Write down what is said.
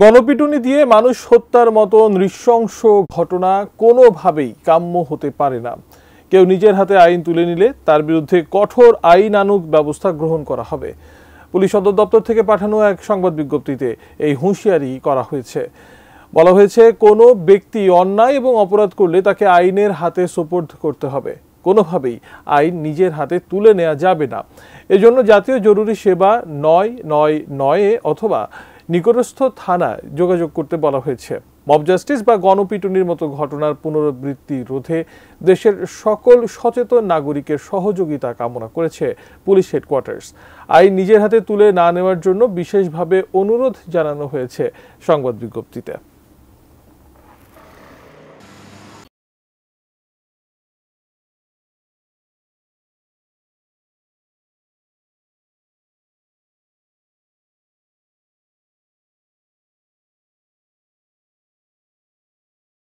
গণপিটুনি দিয়ে মানুষ হত্যার মতো নৃশংস ঘটনা কোনোভাবেই কাম্য হতে পারে না। কেউ নিজের হাতে আইন তুলে নিলে তার বিরুদ্ধে কঠোর আইনানুগ ব্যবস্থা গ্রহণ করা হবে। পুলিশ সদর দপ্তর থেকে পাঠানো এক সংবাদ বিজ্ঞপ্তিতে এই হুঁশিয়ারি করা হয়েছে। বলা হয়েছে, কোনো ব্যক্তি অন্যায় এবং অপরাধ করলে তাকে আইনের হাতে সোপর্দ করতে হবে। কোনোভাবেই আইন নিজের হাতে তুলে নেওয়া যাবে না। এজন্য জাতীয় জরুরি সেবা ৯৯৯ অথবা নিকটস্থ থানায় যোগাযোগ করতে বলা হয়েছে। মব জাস্টিস বা গণপিটুনির মতো ঘটনার পুনরাবৃত্তি রোধে দেশের সকল সচেতন নাগরিকের সহযোগিতা কামনা করেছে পুলিশ হেডকোয়ার্টার্স। আইন নিজের হাতে তুলে না নেওয়ার জন্য বিশেষভাবে অনুরোধ জানানো হয়েছে সংবাদ বিজ্ঞপ্তিতে।